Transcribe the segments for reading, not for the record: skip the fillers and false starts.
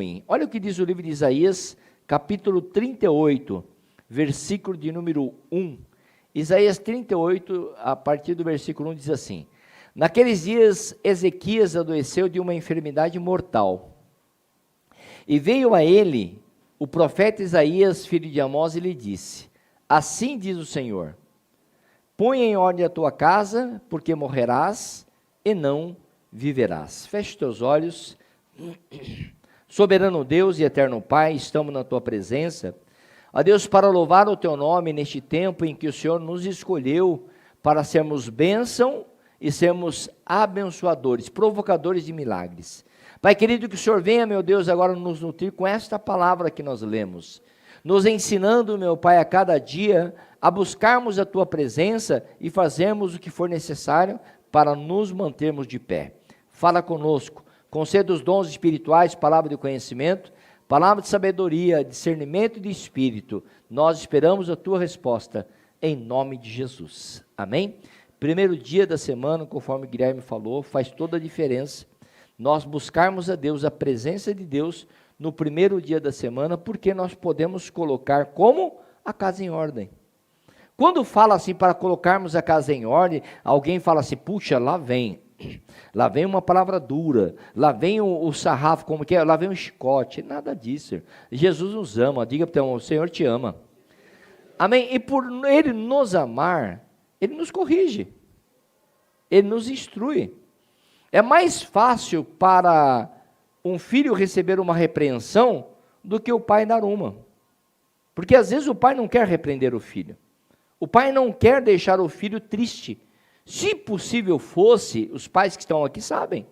ruim. Olha o que diz o livro de Isaías, capítulo 38, versículo de número 1. Isaías 38, a partir do versículo 1, diz assim: naqueles dias Ezequias adoeceu de uma enfermidade mortal, e veio a ele o profeta Isaías, filho de Amós, e lhe disse: assim diz o Senhor, põe em ordem a tua casa, porque morrerás e não viverás. Feche teus olhos. Soberano Deus e eterno Pai, estamos na tua presença, ó Deus, para louvar o teu nome neste tempo em que o Senhor nos escolheu para sermos bênção e sermos abençoadores, provocadores de milagres. Pai querido, que o Senhor venha, meu Deus, agora nos nutrir com esta palavra que nós lemos, nos ensinando, meu Pai, a cada dia a buscarmos a tua presença e fazermos o que for necessário para nos mantermos de pé. Fala conosco, conceda os dons espirituais, palavra de conhecimento, palavra de sabedoria, discernimento de espírito. Nós esperamos a tua resposta, em nome de Jesus. Amém? Primeiro dia da semana, conforme o Guilherme falou, faz toda a diferença nós buscarmos a Deus, a presença de Deus no primeiro dia da semana, porque nós podemos colocar como a casa em ordem. Quando fala assim para colocarmos a casa em ordem, alguém fala assim: puxa, lá vem uma palavra dura, lá vem o sarrafo, como que é? Lá vem o chicote. Nada disso. Jesus nos ama, diga para o Senhor te ama. Amém? E por Ele nos amar, Ele nos corrige, Ele nos instrui. É mais fácil para um filho receber uma repreensão do que o pai dar uma. Porque às vezes o pai não quer repreender o filho. O pai não quer deixar o filho triste. Se possível fosse, os pais que estão aqui sabem,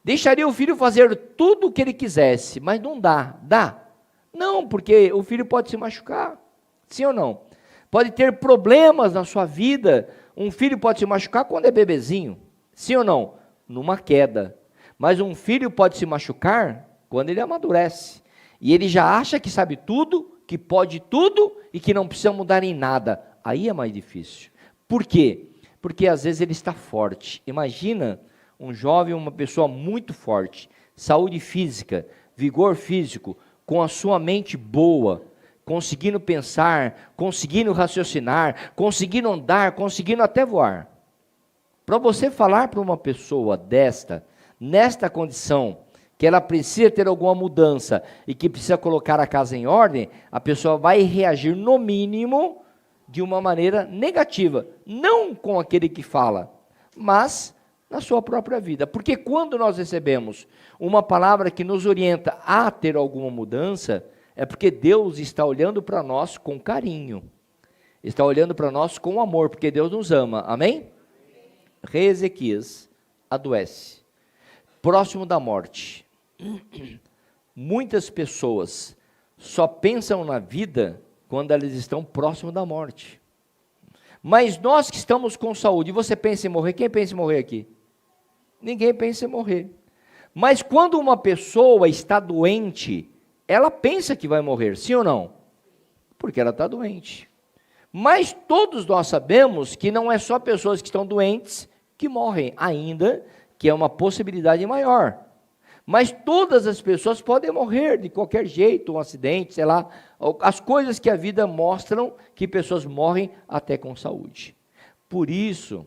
deixaria o filho fazer tudo o que ele quisesse, mas não dá. Dá? Não, porque o filho pode se machucar. Sim ou não? Pode ter problemas na sua vida. Um filho pode se machucar quando é bebezinho. Sim ou não? Numa queda. Mas um filho pode se machucar quando ele amadurece. E ele já acha que sabe tudo, que pode tudo e que não precisa mudar em nada. Aí é mais difícil. Por quê? Porque às vezes ele está forte. Imagina um jovem, uma pessoa muito forte, saúde física, vigor físico, com a sua mente boa, conseguindo pensar, conseguindo raciocinar, conseguindo andar, conseguindo até voar. Para você falar para uma pessoa nesta condição, que ela precisa ter alguma mudança e que precisa colocar a casa em ordem, a pessoa vai reagir no mínimo de uma maneira negativa, não com aquele que fala, mas na sua própria vida. Porque quando nós recebemos uma palavra que nos orienta a ter alguma mudança, é porque Deus está olhando para nós com carinho, está olhando para nós com amor, porque Deus nos ama. Amém? Rei Ezequias adoece, próximo da morte. Muitas pessoas só pensam na vida quando elas estão próximo da morte. Mas nós que estamos com saúde, você pensa em morrer? Quem pensa em morrer aqui? Ninguém pensa em morrer. Mas quando uma pessoa está doente, ela pensa que vai morrer, sim ou não? Porque ela está doente. Mas todos nós sabemos que não é só pessoas que estão doentes que morrem, ainda que é uma possibilidade maior. Mas todas as pessoas podem morrer de qualquer jeito, um acidente, sei lá, as coisas que a vida mostram que pessoas morrem até com saúde. Por isso,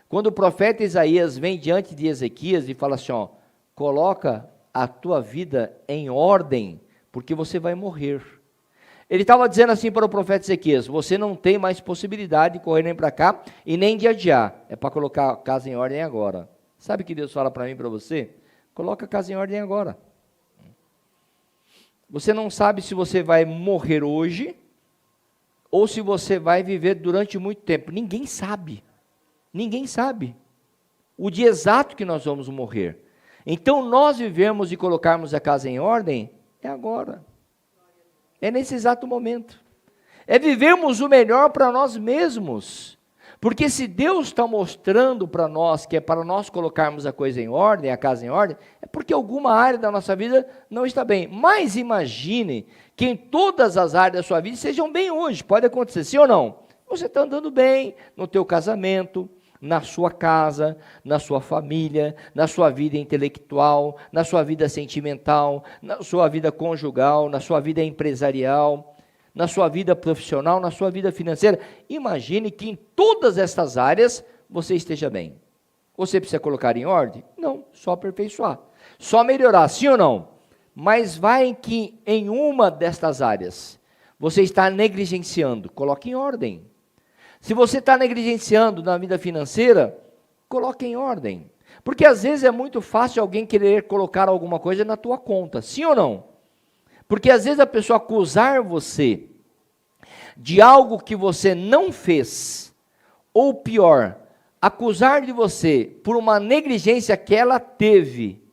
quando o profeta Isaías vem diante de Ezequias e fala assim, ó, coloca a tua vida em ordem, porque você vai morrer. Ele estava dizendo assim para o profeta Ezequias: você não tem mais possibilidade de correr nem para cá e nem de adiar. É para colocar a casa em ordem agora. Sabe o que Deus fala para mim e para você? Coloca a casa em ordem agora. Você não sabe se você vai morrer hoje ou se você vai viver durante muito tempo. Ninguém sabe. Ninguém sabe o dia exato que nós vamos morrer. Então nós vivemos e colocarmos a casa em ordem é agora. É nesse exato momento. É vivermos o melhor para nós mesmos. Porque se Deus está mostrando para nós que é para nós colocarmos a coisa em ordem, a casa em ordem, é porque alguma área da nossa vida não está bem. Mas imagine que em todas as áreas da sua vida sejam bem hoje. Pode acontecer, sim ou não? Você está andando bem no teu casamento, na sua casa, na sua família, na sua vida intelectual, na sua vida sentimental, na sua vida conjugal, na sua vida empresarial, na sua vida profissional, na sua vida financeira. Imagine que em todas essas áreas você esteja bem. Você precisa colocar em ordem? Não, só aperfeiçoar. Só melhorar, sim ou não? Mas vai que em uma destas áreas você está negligenciando, coloque em ordem. Se você está negligenciando na vida financeira, coloque em ordem. Porque às vezes é muito fácil alguém querer colocar alguma coisa na tua conta, sim ou não? Porque às vezes a pessoa acusar você de algo que você não fez, ou pior, acusar de você por uma negligência que ela teve,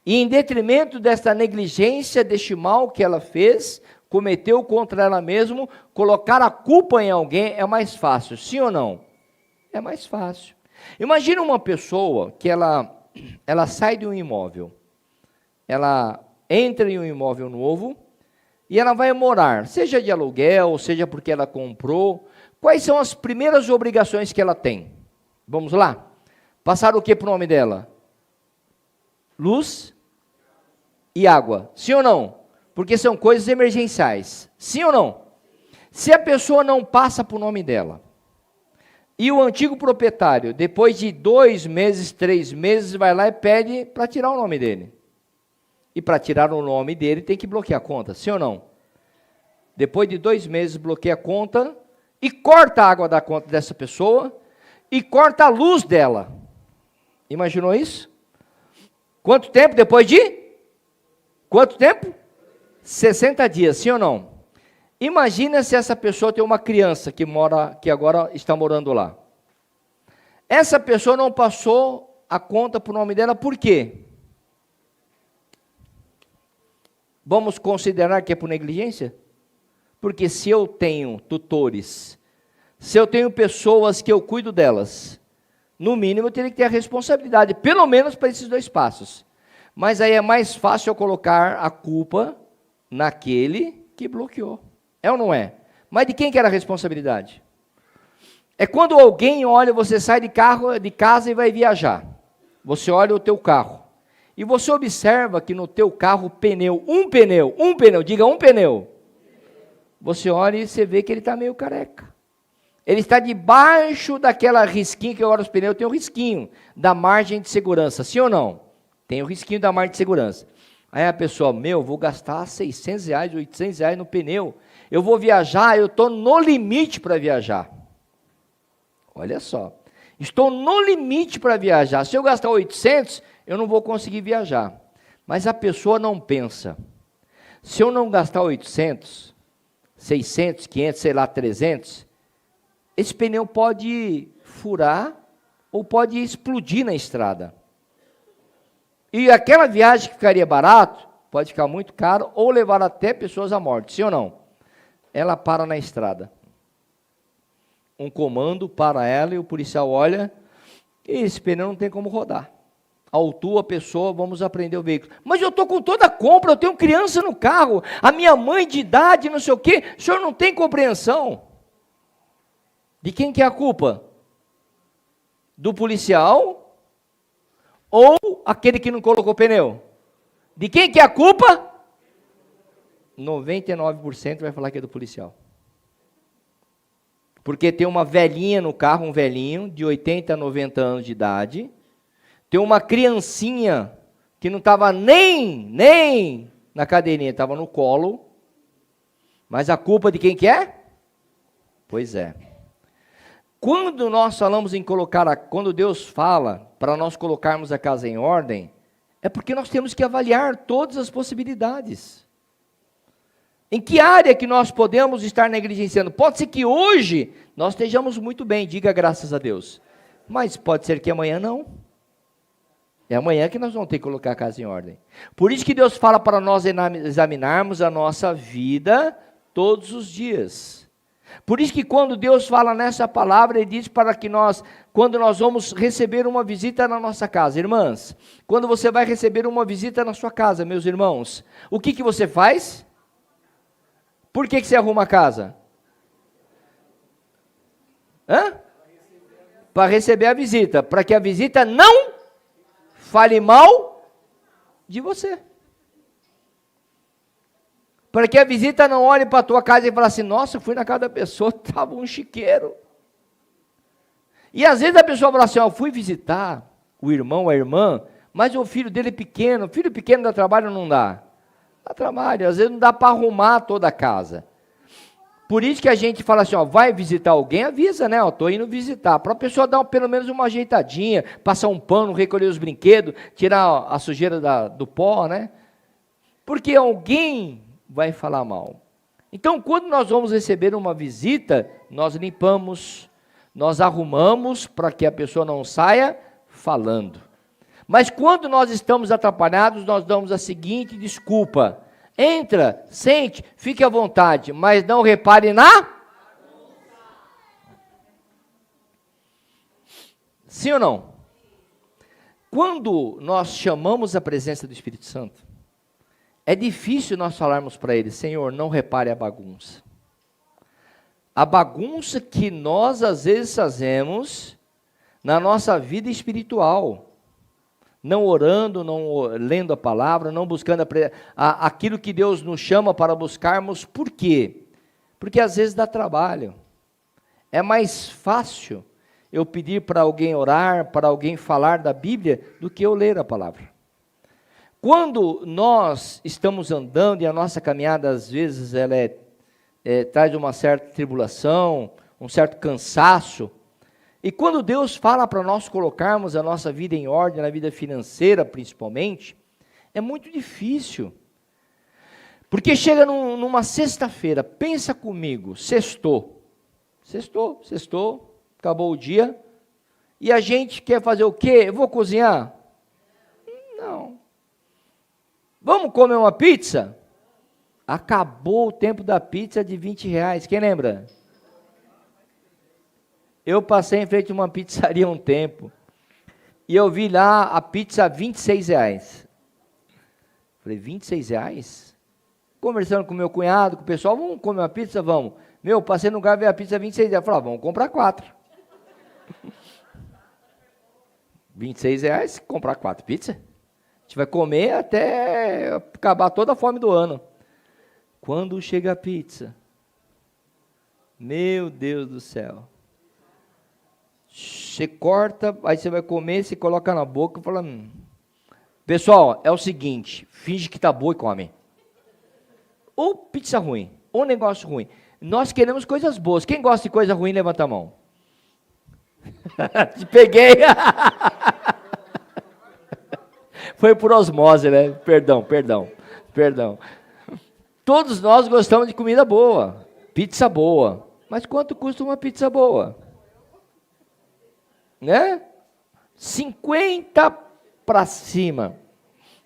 e em detrimento desta negligência, deste mal que ela fez, cometeu contra ela mesma, colocar a culpa em alguém é mais fácil, sim ou não? É mais fácil. Imagina uma pessoa que ela sai de um imóvel, ela entra em um imóvel novo, e ela vai morar, seja de aluguel, seja porque ela comprou. Quais são as primeiras obrigações que ela tem? Vamos lá? Passar o que para o nome dela? Luz e água, sim ou não? Porque são coisas emergenciais, sim ou não? Se a pessoa não passa para o nome dela, e o antigo proprietário, depois de 2 meses, 3 meses, vai lá e pede para tirar o nome dele. E para tirar o nome dele tem que bloquear a conta, sim ou não? Depois de 2 meses bloqueia a conta e corta a água da conta dessa pessoa e corta a luz dela. Imaginou isso? Quanto tempo depois de? Quanto tempo? 60 dias, sim ou não? Imagina se essa pessoa tem uma criança que agora está morando lá. Essa pessoa não passou a conta para o nome dela, por quê? Vamos considerar que é por negligência? Porque se eu tenho tutores, se eu tenho pessoas que eu cuido delas, no mínimo eu teria que ter a responsabilidade, pelo menos para esses 2 passos. Mas aí é mais fácil eu colocar a culpa naquele que bloqueou. É ou não é? Mas de quem que era a responsabilidade? É quando alguém olha, você sai de casa e vai viajar. Você olha o teu carro. E você observa que no teu carro, um pneu, diga um pneu. Você olha e você vê que ele está meio careca. Ele está debaixo daquela risquinho, que agora os pneus têm um risquinho da margem de segurança, sim ou não? Tem o risquinho da margem de segurança. Aí a pessoa, vou gastar R$600, R$800 no pneu. Eu vou viajar, eu estou no limite para viajar. Olha só. Estou no limite para viajar. Se eu gastar 800, eu não vou conseguir viajar. Mas a pessoa não pensa. Se eu não gastar 800, 600, 500, sei lá, 300, esse pneu pode furar ou pode explodir na estrada. E aquela viagem que ficaria barato, pode ficar muito caro ou levar até pessoas à morte, sim ou não? Ela para na estrada. Um comando para ela e o policial olha, e esse pneu não tem como rodar. Autua a pessoa, vamos apreender o veículo. Mas eu estou com toda a compra, eu tenho criança no carro, a minha mãe de idade, não sei o quê, o senhor não tem compreensão. De quem que é a culpa? Do policial ou aquele que não colocou pneu? De quem que é a culpa? 99% vai falar que é do policial. Porque tem uma velhinha no carro, um velhinho de 80, 90 anos de idade, tem uma criancinha que não estava nem na cadeirinha, estava no colo, mas a culpa de quem que é? Pois é. Quando nós falamos em quando Deus fala para nós colocarmos a casa em ordem, é porque nós temos que avaliar todas as possibilidades. Em que área que nós podemos estar negligenciando? Pode ser que hoje nós estejamos muito bem, diga graças a Deus. Mas pode ser que amanhã não. É amanhã que nós vamos ter que colocar a casa em ordem. Por isso que Deus fala para nós examinarmos a nossa vida todos os dias. Por isso que quando Deus fala nessa palavra, Ele diz para que quando nós vamos receber uma visita na nossa casa, irmãs, quando você vai receber uma visita na sua casa, meus irmãos, o que você faz? Por que você arruma a casa? para receber a visita, para que a visita não fale mal de você. Para que a visita não olhe para a tua casa e fale assim, nossa, eu fui na casa da pessoa, estava um chiqueiro. E às vezes a pessoa fala assim, eu fui visitar o irmão ou a irmã, mas o filho dele é pequeno, o filho pequeno dá trabalho ou não dá? Dá trabalho, às vezes não dá para arrumar toda a casa. Por isso que a gente fala assim, vai visitar alguém, avisa, né, estou indo visitar, para a pessoa dar pelo menos uma ajeitadinha, passar um pano, recolher os brinquedos, tirar a sujeira do pó, né? Porque alguém vai falar mal. Então, quando nós vamos receber uma visita, nós limpamos, nós arrumamos para que a pessoa não saia falando. Mas quando nós estamos atrapalhados, nós damos a seguinte desculpa: entra, sente, fique à vontade, mas não repare na... Sim ou não? Quando nós chamamos a presença do Espírito Santo, é difícil nós falarmos para ele, Senhor, não repare a bagunça. A bagunça que nós às vezes fazemos na nossa vida espiritual. Não orando, não lendo a palavra, não buscando aquilo que Deus nos chama para buscarmos. Por quê? Porque às vezes dá trabalho. É mais fácil eu pedir para alguém orar, para alguém falar da Bíblia, do que eu ler a palavra. Quando nós estamos andando e a nossa caminhada às vezes ela traz uma certa tribulação, um certo cansaço, e quando Deus fala para nós colocarmos a nossa vida em ordem, na vida financeira principalmente, é muito difícil. Porque chega numa sexta-feira, pensa comigo, sextou, acabou o dia, e a gente quer fazer o quê? Eu vou cozinhar? Não. Vamos comer uma pizza? Acabou o tempo da pizza de R$20, quem lembra? Eu passei em frente a uma pizzaria um tempo, e eu vi lá a pizza a R$26. Falei, R$26? Conversando com meu cunhado, com o pessoal, vamos comer uma pizza? Vamos. Passei no lugar, vi a pizza a R$26. Falei, vamos comprar 4. R$26, comprar 4 pizzas? A gente vai comer até acabar toda a fome do ano. Quando chega a pizza, meu Deus do céu. Você corta, aí você vai comer, você coloca na boca e fala... Pessoal, é o seguinte, finge que está boa e come. Ou pizza ruim, ou negócio ruim. Nós queremos coisas boas. Quem gosta de coisa ruim, levanta a mão. Te peguei. Foi por osmose, né? Perdão. Todos nós gostamos de comida boa, pizza boa. Mas quanto custa uma pizza boa? Né? 50 para cima.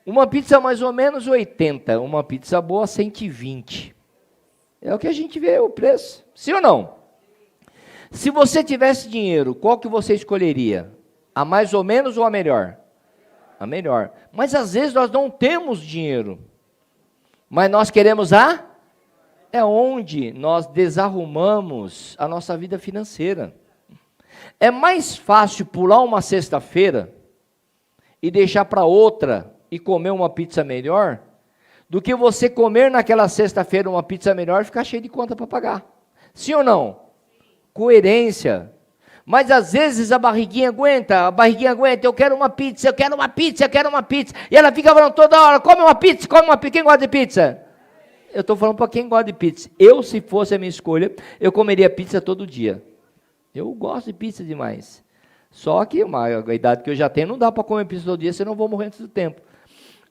Uma pizza mais ou menos 80. Uma pizza boa 120. É o que a gente vê o preço. Sim ou não? Se você tivesse dinheiro, qual que você escolheria? A mais ou menos ou a melhor? A melhor. Mas às vezes nós não temos dinheiro. Mas nós queremos é onde nós desarrumamos a nossa vida financeira. É mais fácil pular uma sexta-feira e deixar para outra e comer uma pizza melhor, do que você comer naquela sexta-feira uma pizza melhor e ficar cheio de conta para pagar. Sim ou não? Coerência. Mas às vezes a barriguinha aguenta, eu quero uma pizza, e ela fica falando toda hora, come uma pizza, quem gosta de pizza? Eu estou falando para quem gosta de pizza. Eu, se fosse a minha escolha, eu comeria pizza todo dia. Eu gosto de pizza demais. Só que a idade que eu já tenho, não dá para comer pizza todo dia, senão eu vou morrer antes do tempo.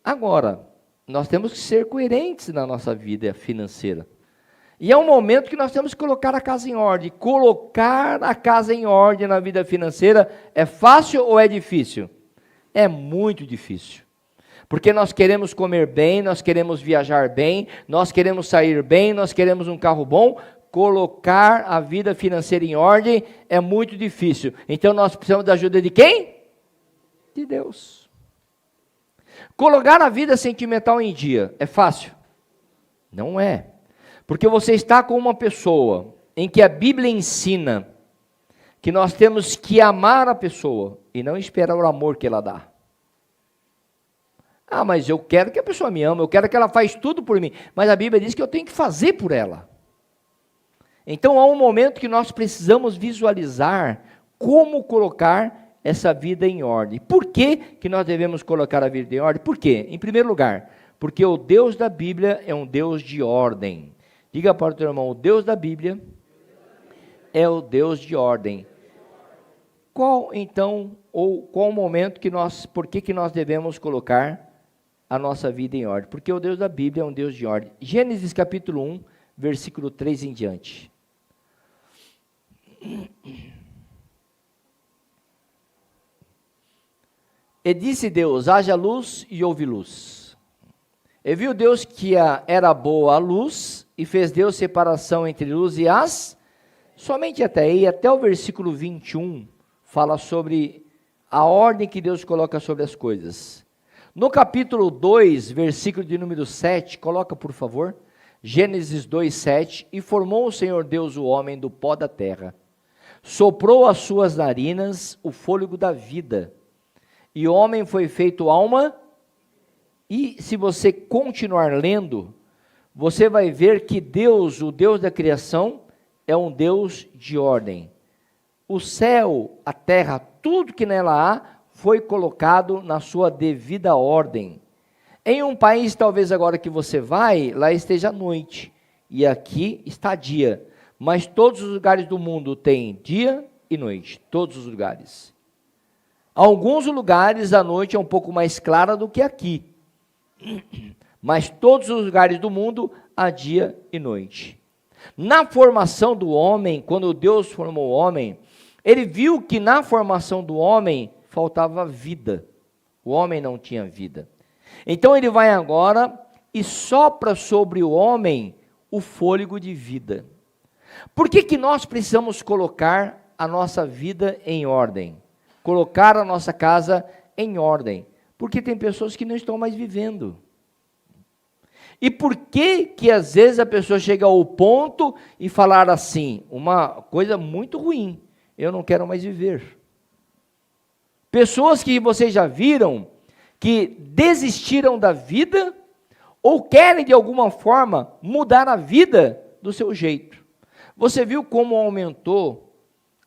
Agora, nós temos que ser coerentes na nossa vida financeira. E é um momento que nós temos que colocar a casa em ordem. Colocar a casa em ordem na vida financeira é fácil ou é difícil? É muito difícil. Porque nós queremos comer bem, nós queremos viajar bem, nós queremos sair bem, nós queremos um carro bom. Colocar a vida financeira em ordem é muito difícil. Então nós precisamos da ajuda de quem? De Deus. Colocar a vida sentimental em dia é fácil? Não é. Porque você está com uma pessoa em que a Bíblia ensina que nós temos que amar a pessoa e não esperar o amor que ela dá. Ah, mas eu quero que a pessoa me ame, eu quero que ela faça tudo por mim, mas a Bíblia diz que eu tenho que fazer por ela. Então há um momento que nós precisamos visualizar como colocar essa vida em ordem. Por que que nós devemos colocar a vida em ordem? Por quê? Em primeiro lugar, porque o Deus da Bíblia é um Deus de ordem. Diga para o teu irmão, o Deus da Bíblia é o Deus de ordem. Qual então, ou qual o momento que nós, por que nós devemos colocar a nossa vida em ordem? Porque o Deus da Bíblia é um Deus de ordem. Gênesis capítulo 1, versículo 3 em diante. E disse Deus, haja luz e houve luz. E viu Deus que era boa a luz, e fez Deus separação entre luz e as, somente até aí, até o versículo 21, fala sobre a ordem que Deus coloca sobre as coisas. No capítulo 2, versículo de número 7, coloca por favor, Gênesis 2, 7, e formou o Senhor Deus o homem do pó da terra, soprou às suas narinas o fôlego da vida, e o homem foi feito alma. E se você continuar lendo, você vai ver que Deus, o Deus da criação, é um Deus de ordem. O céu, a terra, tudo que nela há, foi colocado na sua devida ordem. Em um país, talvez agora que você vai, lá esteja noite, e aqui está dia. Mas todos os lugares do mundo têm dia e noite, todos os lugares. Alguns lugares a noite é um pouco mais clara do que aqui. Mas todos os lugares do mundo há dia e noite. Na formação do homem, quando Deus formou o homem, ele viu que na formação do homem faltava vida. O homem não tinha vida. Então ele vai agora e sopra sobre o homem o fôlego de vida. Por que que nós precisamos colocar a nossa vida em ordem? Colocar a nossa casa em ordem? Porque tem pessoas que não estão mais vivendo. E por que que às vezes a pessoa chega ao ponto e falar assim, uma coisa muito ruim, eu não quero mais viver. Pessoas que vocês já viram, que desistiram da vida, ou querem de alguma forma mudar a vida do seu jeito. Você viu como aumentou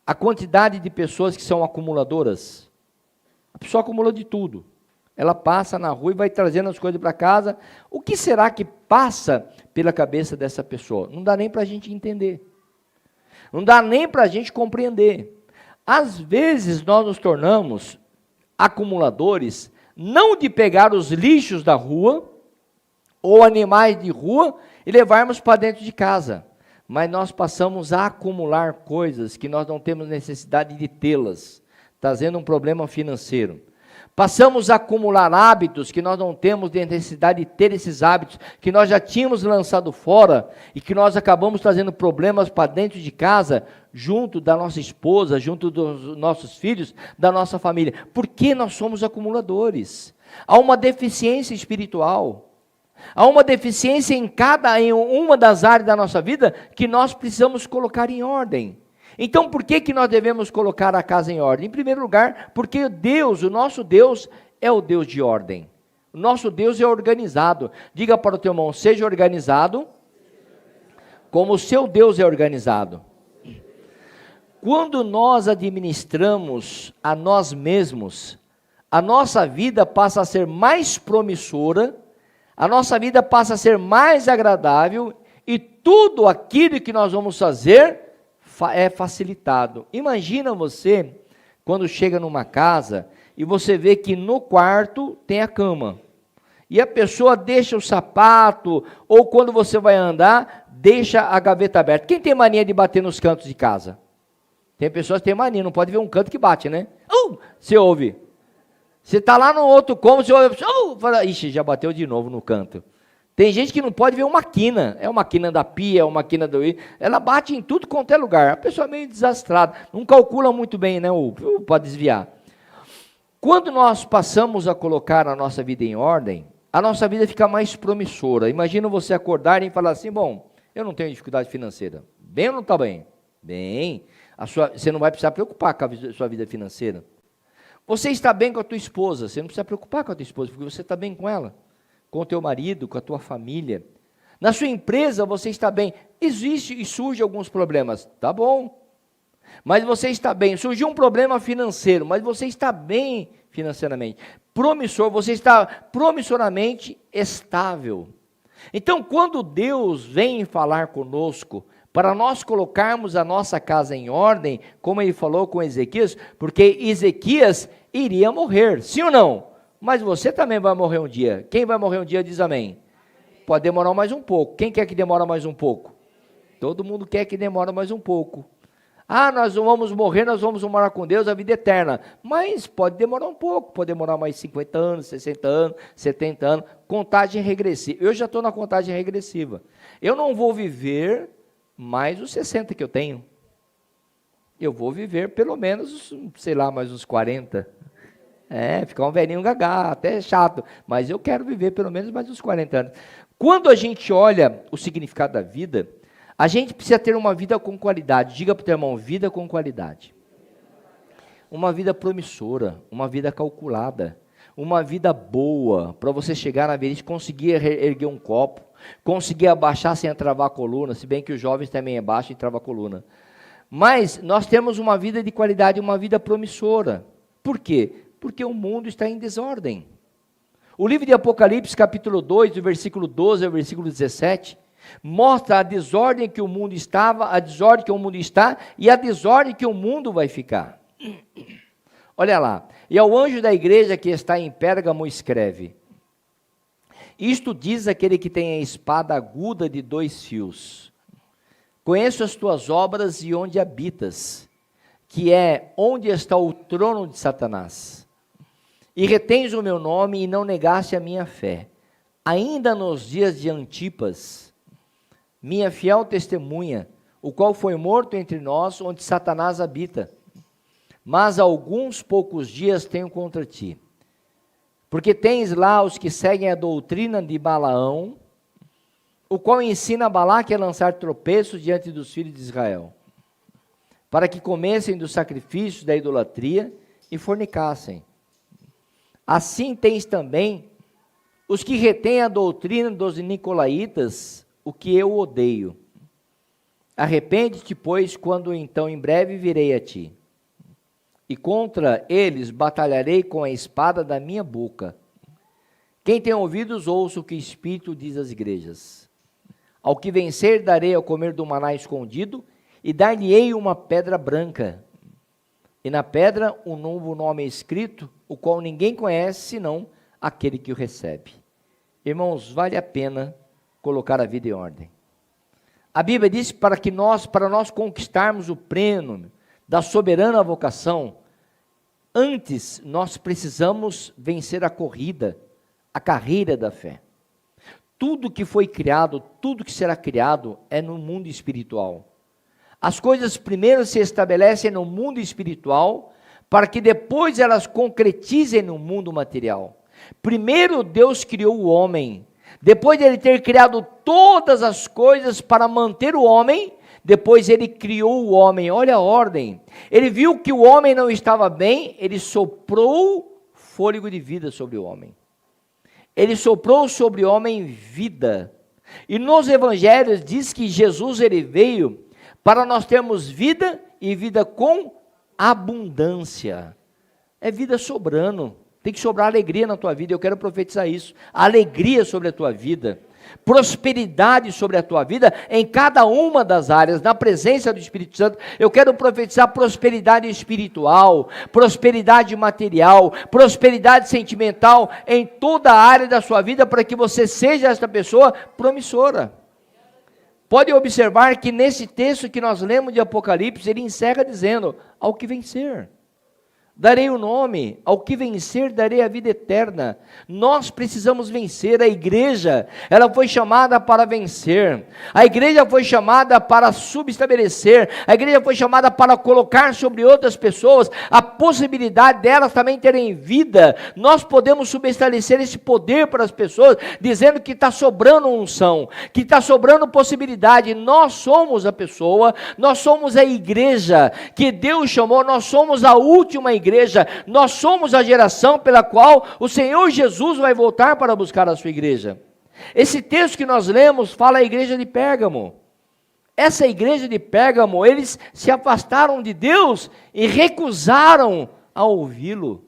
a quantidade de pessoas que são acumuladoras? A pessoa acumula de tudo. Ela passa na rua e vai trazendo as coisas para casa. O que será que passa pela cabeça dessa pessoa? Não dá nem para a gente entender. Não dá nem para a gente compreender. Às vezes nós nos tornamos acumuladores, não de pegar os lixos da rua, ou animais de rua, e levarmos para dentro de casa. Mas nós passamos a acumular coisas que nós não temos necessidade de tê-las, trazendo um problema financeiro. Passamos a acumular hábitos que nós não temos necessidade de ter esses hábitos, que nós já tínhamos lançado fora e que nós acabamos trazendo problemas para dentro de casa, junto da nossa esposa, junto dos nossos filhos, da nossa família. Por que nós somos acumuladores? Há uma deficiência espiritual. Há uma deficiência em uma das áreas da nossa vida que nós precisamos colocar em ordem. Então, por que nós devemos colocar a casa em ordem? Em primeiro lugar, porque Deus, o nosso Deus, é o Deus de ordem. O nosso Deus é organizado. Diga para o teu irmão, seja organizado, como o seu Deus é organizado. Quando nós administramos a nós mesmos, a nossa vida passa a ser mais promissora, a nossa vida passa a ser mais agradável, e tudo aquilo que nós vamos fazer é facilitado. Imagina você, quando chega numa casa, e você vê que no quarto tem a cama, e a pessoa deixa o sapato, ou quando você vai andar, deixa a gaveta aberta. Quem tem mania de bater nos cantos de casa? Tem pessoas que têm mania, não pode ver um canto que bate, né? Você ouve. Você está lá no outro cômodo, você ouve, fala, ixi, já bateu de novo no canto. Tem gente que não pode ver uma quina, é uma quina da pia, é uma quina do... Ela bate em tudo quanto é lugar, a pessoa é meio desastrada, não calcula muito bem, né, para desviar. Quando nós passamos a colocar a nossa vida em ordem, a nossa vida fica mais promissora. Imagina você acordar e falar assim, bom, eu não tenho dificuldade financeira. Bem ou não está bem? Bem. Você não vai precisar preocupar com a sua vida financeira. Você está bem com a tua esposa, você não precisa preocupar com a tua esposa, porque você está bem com ela, com o teu marido, com a tua família. Na sua empresa você está bem. Existe e surge alguns problemas, tá bom. Mas você está bem. Surgiu um problema financeiro, mas você está bem financeiramente. Promissor, você está promissoramente estável. Então, quando Deus vem falar conosco, para nós colocarmos a nossa casa em ordem, como ele falou com Ezequias, porque Ezequias iria morrer, sim ou não? Mas você também vai morrer um dia. Quem vai morrer um dia diz amém. Pode demorar mais um pouco. Quem quer que demore mais um pouco? Todo mundo quer que demore mais um pouco. Nós vamos morrer, nós vamos morar com Deus a vida eterna. Mas pode demorar um pouco, pode demorar mais 50 anos, 60 anos, 70 anos. Contagem regressiva. Eu já estou na contagem regressiva. Eu não vou viver mais os 60 que eu tenho. Eu vou viver pelo menos, sei lá, mais uns 40. Ficar um velhinho gagá, até chato. Mas eu quero viver pelo menos mais uns 40 anos. Quando a gente olha o significado da vida, a gente precisa ter uma vida com qualidade. Diga para o teu irmão, vida com qualidade. Uma vida promissora, uma vida calculada, uma vida boa, para você chegar na velhice, conseguir erguer um copo, conseguir abaixar sem travar a coluna, se bem que os jovens também abaixam e travam a coluna. Mas nós temos uma vida de qualidade, uma vida promissora. Por quê? Porque o mundo está em desordem. O livro de Apocalipse, capítulo 2, do versículo 12 ao versículo 17, mostra a desordem que o mundo estava, a desordem que o mundo está e a desordem que o mundo vai ficar. Olha lá. E ao anjo da igreja que está em Pérgamo escreve: isto diz aquele que tem a espada aguda de 2 fios. Conheço as tuas obras e onde habitas, que é onde está o trono de Satanás. E retens o meu nome e não negaste a minha fé. Ainda nos dias de Antipas, minha fiel testemunha, o qual foi morto entre nós, onde Satanás habita. Mas alguns poucos dias tenho contra ti, porque tens lá os que seguem a doutrina de Balaão, o qual ensina a Balaque a lançar tropeços diante dos filhos de Israel, para que comessem dos sacrifícios da idolatria e fornicassem. Assim tens também os que retêm a doutrina dos nicolaítas, o que eu odeio. Arrepende-te, pois, quando então em breve virei a ti. E contra eles batalharei com a espada da minha boca. Quem tem ouvidos, ouça o que o Espírito diz às igrejas. Ao que vencer, darei a comer do maná escondido, e dar-lhe-ei uma pedra branca. E na pedra um novo nome é escrito, o qual ninguém conhece, senão aquele que o recebe. Irmãos, vale a pena colocar a vida em ordem. A Bíblia diz para nós conquistarmos o prêmio da soberana vocação, antes nós precisamos vencer a corrida, a carreira da fé. Tudo que foi criado, tudo que será criado é no mundo espiritual. As coisas primeiro se estabelecem no mundo espiritual, para que depois elas concretizem no mundo material. Primeiro Deus criou o homem, depois de ele ter criado todas as coisas para manter o homem, depois ele criou o homem. Olha a ordem. Ele viu que o homem não estava bem, ele soprou fôlego de vida sobre o homem. Ele soprou sobre o homem vida. E nos evangelhos diz que Jesus ele veio para nós termos vida e vida com abundância. É vida sobrando. Tem que sobrar alegria na tua vida. Eu quero profetizar isso. Alegria sobre a tua vida. Prosperidade sobre a tua vida em cada uma das áreas, na presença do Espírito Santo. Eu quero profetizar prosperidade espiritual, prosperidade material, prosperidade sentimental em toda a área da sua vida, para que você seja esta pessoa promissora. Pode observar que nesse texto que nós lemos de Apocalipse, ele encerra dizendo, ao que vencer, darei o nome, ao que vencer darei a vida eterna. Nós precisamos vencer. A igreja, ela foi chamada para vencer, a igreja foi chamada para subestabelecer, a igreja foi chamada para colocar sobre outras pessoas a possibilidade delas também terem vida. Nós podemos subestabelecer esse poder para as pessoas, dizendo que está sobrando unção, que está sobrando possibilidade. Nós somos a pessoa, nós somos a igreja que Deus chamou, nós somos a última igreja, nós somos a geração pela qual o Senhor Jesus vai voltar para buscar a sua igreja. Esse texto que nós lemos fala a igreja de Pérgamo. Essa igreja de Pérgamo, eles se afastaram de Deus e recusaram a ouvi-lo.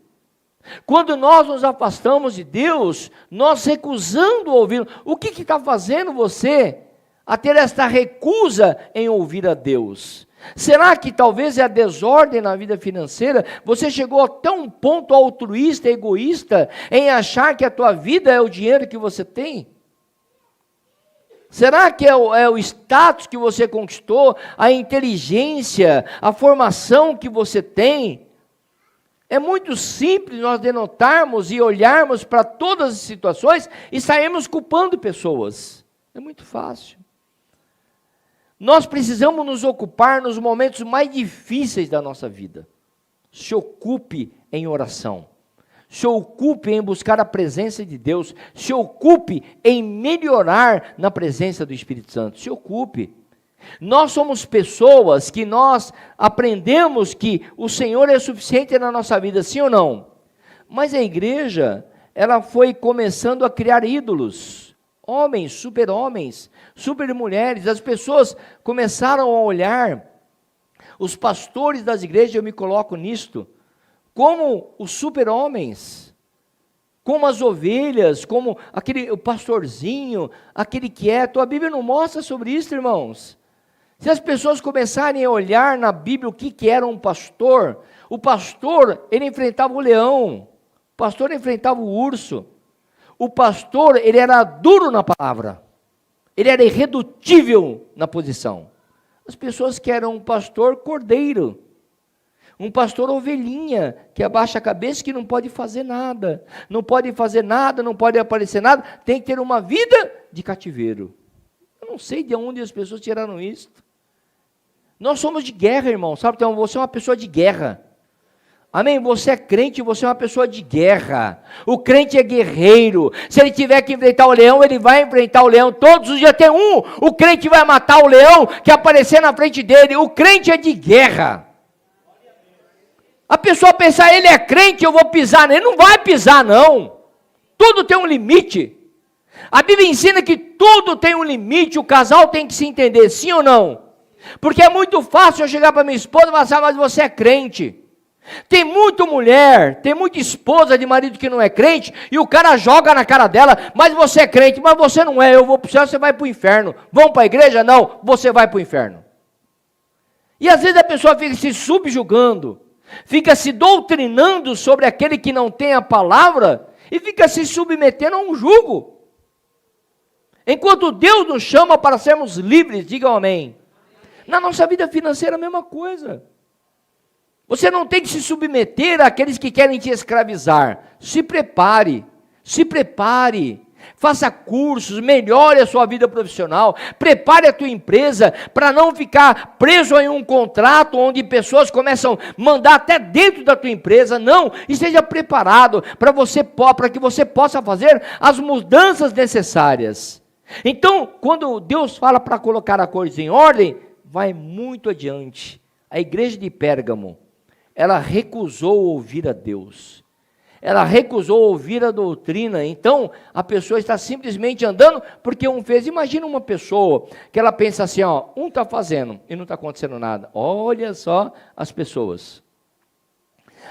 Quando nós nos afastamos de Deus, nós recusando ouvi-lo, o que está fazendo você a ter esta recusa em ouvir a Deus? Será que talvez é a desordem na vida financeira? Você chegou até um ponto altruísta, egoísta, em achar que a tua vida é o dinheiro que você tem? Será que é o status que você conquistou, a inteligência, a formação que você tem? É muito simples nós denotarmos e olharmos para todas as situações e sairmos culpando pessoas. É muito fácil. Nós precisamos nos ocupar nos momentos mais difíceis da nossa vida. Se ocupe em oração. Se ocupe em buscar a presença de Deus. Se ocupe em melhorar na presença do Espírito Santo. Se ocupe. Nós somos pessoas que nós aprendemos que o Senhor é suficiente na nossa vida, sim ou não? Mas a igreja, ela foi começando a criar ídolos. Homens, super-homens, super-mulheres, as pessoas começaram a olhar os pastores das igrejas, eu me coloco nisto, como os super-homens, como as ovelhas, como o pastorzinho, aquele quieto. A Bíblia não mostra sobre isso, irmãos. Se as pessoas começarem a olhar na Bíblia o que era um pastor, o pastor, ele enfrentava o leão, o pastor enfrentava o urso. O pastor, ele era duro na palavra, ele era irredutível na posição. As pessoas querem um pastor cordeiro, um pastor ovelhinha, que abaixa a cabeça, que não pode fazer nada, não pode fazer nada, não pode aparecer nada, tem que ter uma vida de cativeiro. Eu não sei de onde as pessoas tiraram isso. Nós somos de guerra, irmão, sabe? Então, você é uma pessoa de guerra. Amém? Você é crente, você é uma pessoa de guerra. O crente é guerreiro. Se ele tiver que enfrentar o leão, ele vai enfrentar o leão. Todos os dias tem um. O crente vai matar o leão que aparecer na frente dele. O crente é de guerra. A pessoa pensar, ele é crente, eu vou pisar nele. Não vai pisar, não. Tudo tem um limite. A Bíblia ensina que tudo tem um limite. O casal tem que se entender, sim ou não? Porque é muito fácil eu chegar para minha esposa e falar assim, mas você é crente. Tem muita mulher, tem muita esposa de marido que não é crente, e o cara joga na cara dela, mas você é crente, mas você não é, eu vou para o céu, você vai para o inferno. Vão para a igreja? Não, você vai para o inferno. E às vezes a pessoa fica se subjugando, fica se doutrinando sobre aquele que não tem a palavra, e fica se submetendo a um jugo. Enquanto Deus nos chama para sermos livres, digam amém. Na nossa vida financeira a mesma coisa. Você não tem que se submeter àqueles que querem te escravizar. Se prepare, faça cursos, melhore a sua vida profissional, prepare a tua empresa para não ficar preso em um contrato onde pessoas começam a mandar até dentro da tua empresa. Não, esteja preparado para que você possa fazer as mudanças necessárias. Então, quando Deus fala para colocar a coisa em ordem, vai muito adiante. A igreja de Pérgamo, ela recusou ouvir a Deus, ela recusou ouvir a doutrina. Então a pessoa está simplesmente andando porque um fez. Imagina uma pessoa que ela pensa assim, ó, um está fazendo e não está acontecendo nada. Olha só as pessoas.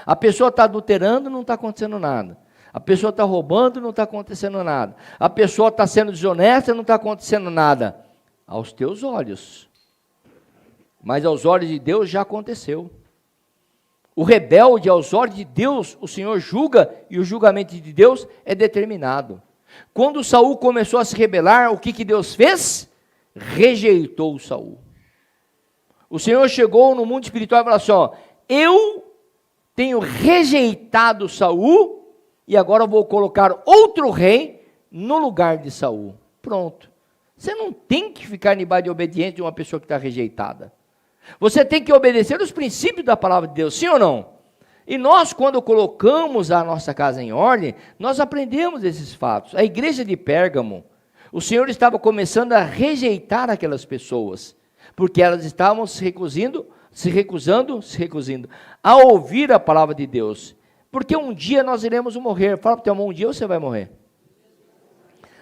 A pessoa está adulterando, não está acontecendo nada. A pessoa está roubando, não está acontecendo nada. A pessoa está sendo desonesta, não está acontecendo nada. Aos teus olhos. Mas aos olhos de Deus já aconteceu. O rebelde, aos olhos de Deus, o Senhor julga, e o julgamento de Deus é determinado. Quando Saul começou a se rebelar, o que Deus fez? Rejeitou Saul. O Senhor chegou no mundo espiritual e falou assim, ó, eu tenho rejeitado Saul, e agora vou colocar outro rei no lugar de Saul. Pronto. Você não tem que ficar debaixo de obediência de uma pessoa que está rejeitada. Você tem que obedecer os princípios da palavra de Deus, sim ou não? E nós, quando colocamos a nossa casa em ordem, nós aprendemos esses fatos. A igreja de Pérgamo, o Senhor estava começando a rejeitar aquelas pessoas, porque elas estavam se recusando a ouvir a palavra de Deus. Porque um dia nós iremos morrer. Fala para o teu irmão, um dia você vai morrer.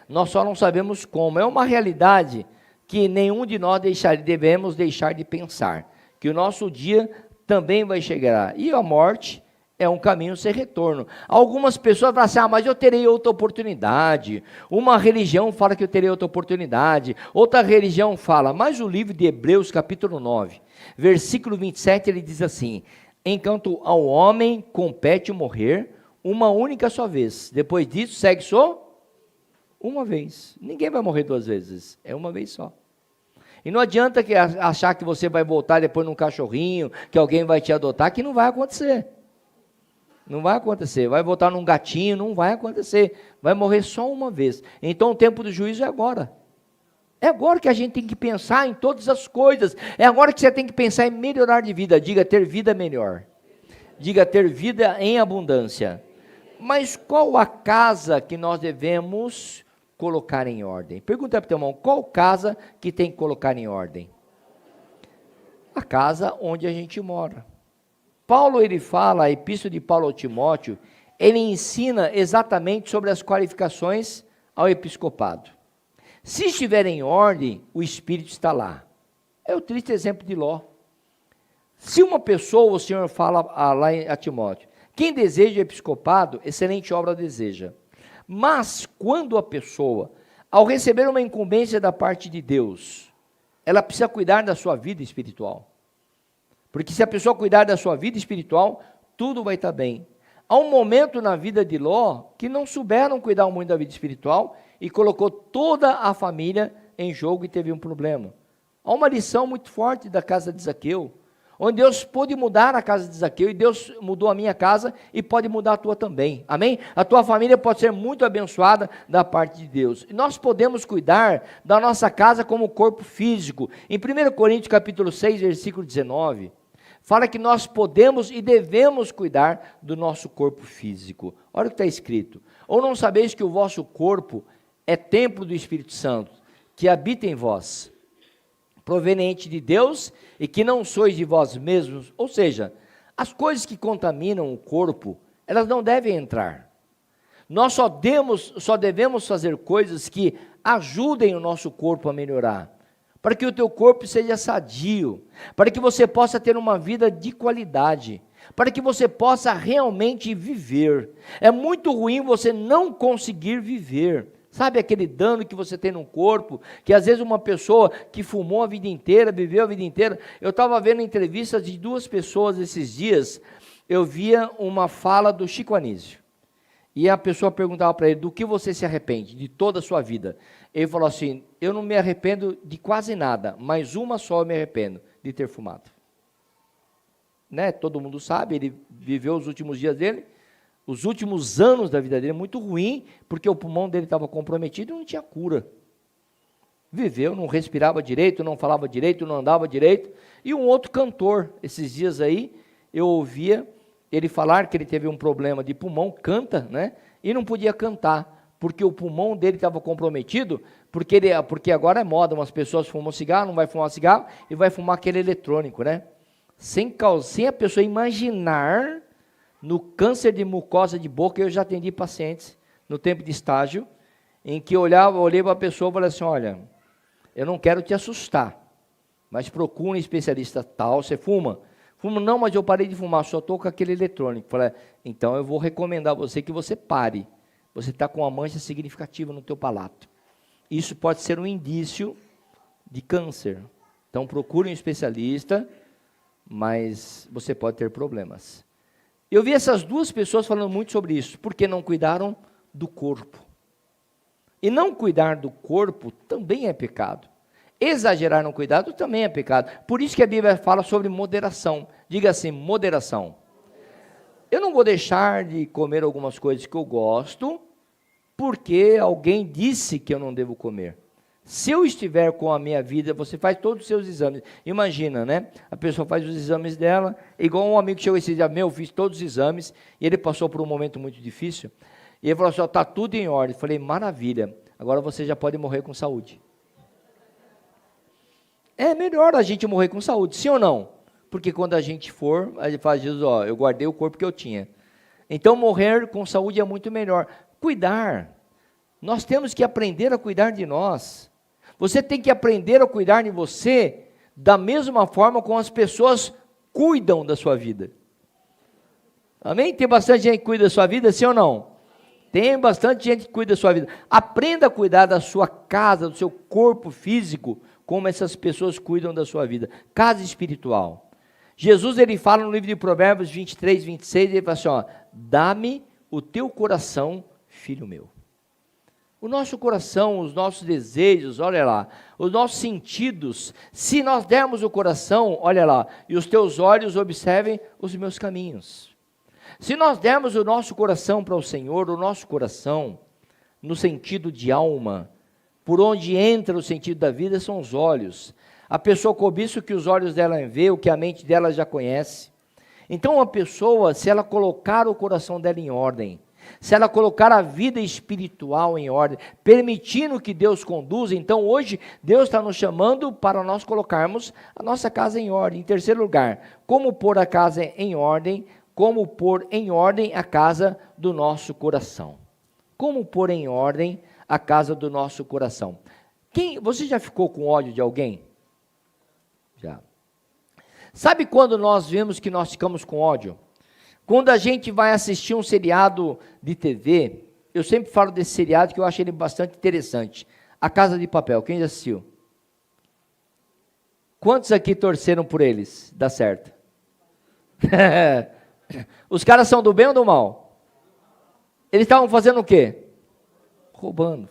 Nós só não sabemos como. É uma realidade que nenhum de nós devemos deixar de pensar. Que o nosso dia também vai chegar. E a morte é um caminho sem retorno. Algumas pessoas falam assim, mas eu terei outra oportunidade. Uma religião fala que eu terei outra oportunidade. Outra religião fala, mas o livro de Hebreus, capítulo 9, versículo 27, ele diz assim, enquanto ao homem compete morrer uma única só vez. Depois disso, segue só uma vez. Ninguém vai morrer duas vezes, é uma vez só. E não adianta achar que você vai voltar depois num cachorrinho, que alguém vai te adotar, que não vai acontecer. Não vai acontecer. Vai voltar num gatinho, não vai acontecer. Vai morrer só uma vez. Então o tempo do juízo é agora. É agora que a gente tem que pensar em todas as coisas. É agora que você tem que pensar em melhorar de vida. Diga, ter vida melhor. Diga, ter vida em abundância. Mas qual a casa que nós devemos colocar em ordem? Pergunta para o teu irmão, qual casa que tem que colocar em ordem? A casa onde a gente mora. Paulo, ele fala, a epístola de Paulo ao Timóteo, ele ensina exatamente sobre as qualificações ao episcopado. Se estiver em ordem, o Espírito está lá. É o triste exemplo de Ló. Se uma pessoa, o Senhor fala lá a Timóteo, quem deseja episcopado, excelente obra deseja. Mas quando a pessoa, ao receber uma incumbência da parte de Deus, ela precisa cuidar da sua vida espiritual. Porque se a pessoa cuidar da sua vida espiritual, tudo vai estar bem. Há um momento na vida de Ló que não souberam cuidar muito da vida espiritual e colocou toda a família em jogo e teve um problema. Há uma lição muito forte da casa de Zaqueu, onde Deus pôde mudar a casa de Zaqueu, e Deus mudou a minha casa e pode mudar a tua também, amém? A tua família pode ser muito abençoada da parte de Deus, e nós podemos cuidar da nossa casa como corpo físico. Em 1 Coríntios capítulo 6, versículo 19, fala que nós podemos e devemos cuidar do nosso corpo físico. Olha o que está escrito, ou não sabeis que o vosso corpo é templo do Espírito Santo, que habita em vós, proveniente de Deus, e que não sois de vós mesmos. Ou seja, as coisas que contaminam o corpo, elas não devem entrar. Nós só devemos fazer coisas que ajudem o nosso corpo a melhorar, para que o teu corpo seja sadio, para que você possa ter uma vida de qualidade, para que você possa realmente viver. É muito ruim você não conseguir viver. Sabe aquele dano que você tem no corpo, que às vezes uma pessoa que fumou a vida inteira, viveu a vida inteira. Eu estava vendo entrevistas de duas pessoas esses dias, eu via uma fala do Chico Anísio, e a pessoa perguntava para ele, do que você se arrepende, de toda a sua vida? Ele falou assim, eu não me arrependo de quase nada, mas uma só eu me arrependo, de ter fumado. Né? Todo mundo sabe, ele viveu os últimos dias dele, os últimos anos da vida dele, muito ruim, porque o pulmão dele estava comprometido e não tinha cura. Viveu, não respirava direito, não falava direito, não andava direito. E um outro cantor, esses dias aí, eu ouvia ele falar que ele teve um problema de pulmão, canta, né? E não podia cantar, porque o pulmão dele estava comprometido, porque agora é moda, umas pessoas fumam cigarro, não vai fumar cigarro, e vai fumar aquele eletrônico, né? Sem a pessoa imaginar. No câncer de mucosa de boca, eu já atendi pacientes, no tempo de estágio, em que olhei para a pessoa e falei assim, olha, eu não quero te assustar, mas procure um especialista tal, você fuma? Fumo, não, mas eu parei de fumar, só estou com aquele eletrônico. Falei, então eu vou recomendar a você que você pare, você está com uma mancha significativa no teu palato. Isso pode ser um indício de câncer, então procure um especialista, mas você pode ter problemas. Eu vi essas duas pessoas falando muito sobre isso, porque não cuidaram do corpo. E não cuidar do corpo também é pecado. Exagerar no cuidado também é pecado. Por isso que a Bíblia fala sobre moderação. Diga assim, moderação. eu não vou deixar de comer algumas coisas que eu gosto, porque alguém disse que eu não devo comer. Se eu estiver com a minha vida, você faz todos os seus exames. Imagina, né? A pessoa faz os exames dela, igual um amigo que chegou esse dia, fiz todos os exames, e ele passou por um momento muito difícil, e ele falou assim, está tudo em ordem. Eu falei, maravilha, agora você já pode morrer com saúde. É melhor a gente morrer com saúde, sim ou não? Porque quando a gente for, a gente fala, Jesus, eu guardei o corpo que eu tinha. Então morrer com saúde é muito melhor. Cuidar. Nós temos que aprender a cuidar de nós. Você tem que aprender a cuidar de você da mesma forma como as pessoas cuidam da sua vida. Amém? Tem bastante gente que cuida da sua vida, sim ou não? Tem bastante gente que cuida da sua vida. Aprenda a cuidar da sua casa, do seu corpo físico, como essas pessoas cuidam da sua vida. Casa espiritual. Jesus, ele fala no livro de Provérbios 23, 26, ele fala assim, dá-me o teu coração, filho meu. O nosso coração, os nossos desejos, olha lá, os nossos sentidos, se nós dermos o coração, olha lá, e os teus olhos observem os meus caminhos. Se nós dermos o nosso coração para o Senhor, o nosso coração, no sentido de alma, por onde entra o sentido da vida são os olhos. A pessoa cobiça o que os olhos dela vê, o que a mente dela já conhece. Então uma pessoa, se ela colocar o coração dela em ordem, se ela colocar a vida espiritual em ordem, permitindo que Deus conduza, então hoje Deus está nos chamando para nós colocarmos a nossa casa em ordem. Em terceiro lugar, como pôr a casa em ordem? Como pôr em ordem a casa do nosso coração. Como pôr em ordem a casa do nosso coração. Você já ficou com ódio de alguém? Já. Sabe quando nós vemos que nós ficamos com ódio? Quando a gente vai assistir um seriado de TV, eu sempre falo desse seriado que eu acho ele bastante interessante. A Casa de Papel, quem já assistiu? Quantos aqui torceram por eles? Dá certo. Os caras são do bem ou do mal? Eles estavam fazendo o quê? Roubando.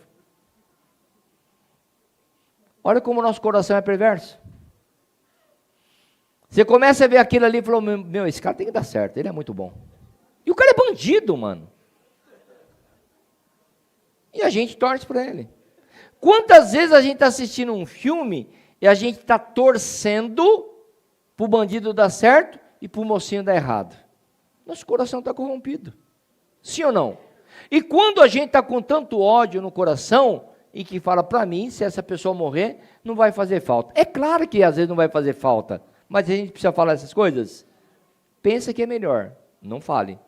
Olha como o nosso coração é perverso. Você começa a ver aquilo ali e falou, esse cara tem que dar certo, ele é muito bom. E o cara é bandido, mano. E a gente torce para ele. Quantas vezes a gente está assistindo um filme e a gente está torcendo para o bandido dar certo e para o mocinho dar errado? Nosso coração está corrompido. Sim ou não? E quando a gente está com tanto ódio no coração, e que fala para mim, se essa pessoa morrer, não vai fazer falta. É claro que às vezes não vai fazer falta, mas a gente precisa falar essas coisas? Pensa que é melhor, não fale.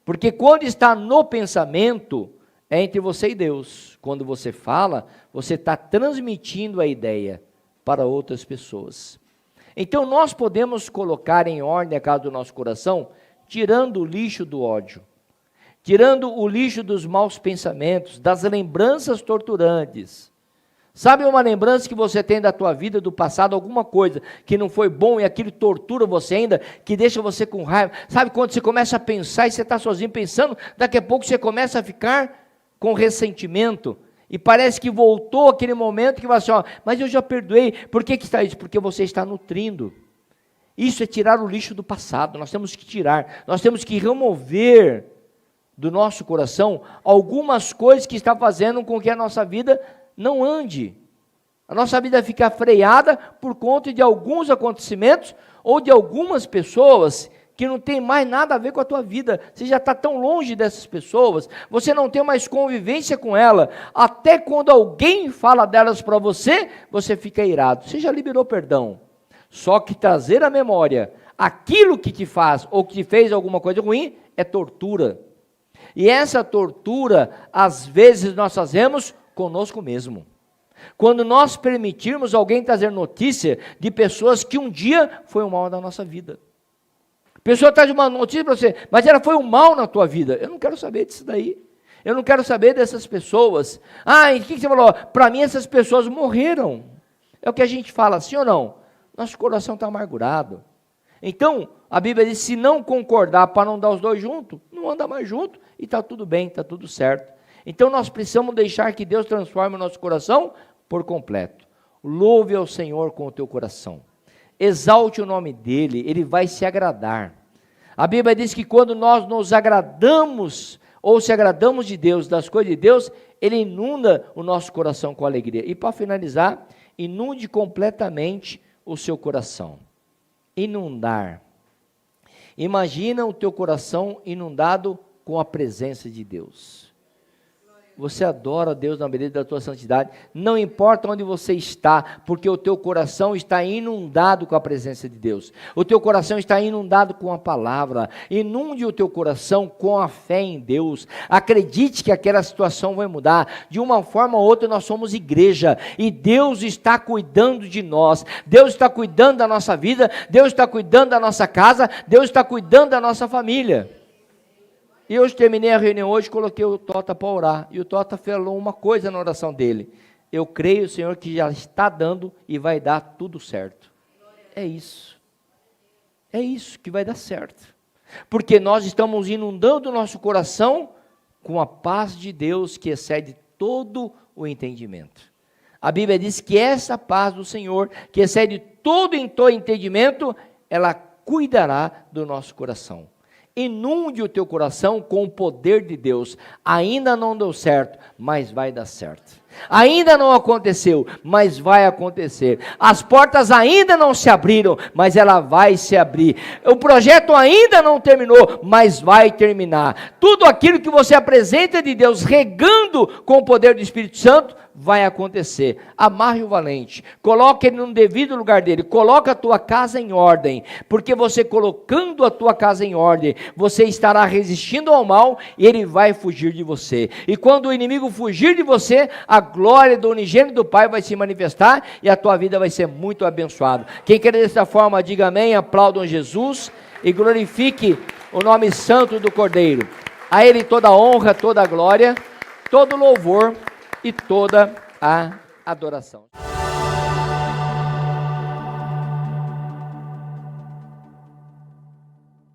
Porque quando está no pensamento, é entre você e Deus. Quando você fala, você está transmitindo a ideia para outras pessoas. Então nós podemos colocar em ordem a casa do nosso coração, tirando o lixo do ódio, tirando o lixo dos maus pensamentos, das lembranças torturantes. Sabe uma lembrança que você tem da tua vida, do passado, alguma coisa que não foi bom e aquilo tortura você ainda, que deixa você com raiva? Sabe quando você começa a pensar e você está sozinho pensando, daqui a pouco você começa a ficar com ressentimento e parece que voltou aquele momento que você fala assim, mas eu já perdoei. Por que está isso? Porque você está nutrindo. Isso é tirar o lixo do passado, nós temos que tirar, nós temos que remover do nosso coração algumas coisas que estão fazendo com que a nossa vida não ande. A nossa vida fica freada por conta de alguns acontecimentos ou de algumas pessoas que não tem mais nada a ver com a tua vida. Você já está tão longe dessas pessoas, você não tem mais convivência com ela. Até quando alguém fala delas para você, você fica irado. Você já liberou perdão. Só que trazer à memória aquilo que te faz ou que te fez alguma coisa ruim é tortura. E essa tortura, às vezes nós fazemos conosco mesmo. Quando nós permitirmos alguém trazer notícia de pessoas que um dia foi um mal na nossa vida. A pessoa traz uma notícia para você, mas ela foi um mal na tua vida. Eu não quero saber disso daí. Eu não quero saber dessas pessoas. Ah, e o que você falou? Para mim essas pessoas morreram. É o que a gente fala, sim ou não? Nosso coração está amargurado. Então, a Bíblia diz, se não concordar para não dar os dois juntos, não anda mais junto e está tudo bem, está tudo certo. Então, nós precisamos deixar que Deus transforme o nosso coração por completo. Louve ao Senhor com o teu coração. Exalte o nome dEle, Ele vai se agradar. A Bíblia diz que quando nós nos agradamos, ou se agradamos de Deus, das coisas de Deus, Ele inunda o nosso coração com alegria. E para finalizar, inunde completamente o seu coração. Inundar. Imagina o teu coração inundado com a presença de Deus. Você adora Deus na medida da tua santidade, não importa onde você está, porque o teu coração está inundado com a presença de Deus. O teu coração está inundado com a palavra. Inunde o teu coração com a fé em Deus. Acredite que aquela situação vai mudar. De uma forma ou outra nós somos igreja e Deus está cuidando de nós. Deus está cuidando da nossa vida, Deus está cuidando da nossa casa, Deus está cuidando da nossa família. E eu terminei a reunião hoje, coloquei o Tota para orar. E o Tota falou uma coisa na oração dele. Eu creio, Senhor, que já está dando e vai dar tudo certo. É isso. É isso que vai dar certo. Porque nós estamos inundando o nosso coração com a paz de Deus que excede todo o entendimento. A Bíblia diz que essa paz do Senhor, que excede todo o entendimento, ela cuidará do nosso coração. Inunde o teu coração com o poder de Deus. Ainda não deu certo, mas vai dar certo. Ainda não aconteceu, mas vai acontecer. As portas ainda não se abriram, mas ela vai se abrir. O projeto ainda não terminou, mas vai terminar. Tudo aquilo que você apresenta de Deus, regando com o poder do Espírito Santo, vai acontecer. Amarre o valente, coloque ele no devido lugar dele, coloque a tua casa em ordem, porque você colocando a tua casa em ordem, você estará resistindo ao mal e ele vai fugir de você. E quando o inimigo fugir de você, a glória do unigênito do Pai vai se manifestar e a tua vida vai ser muito abençoada. Quem quer dessa forma, diga amém, aplaudam Jesus e glorifique o nome santo do Cordeiro. A ele toda a honra, toda a glória, todo o louvor e toda a adoração.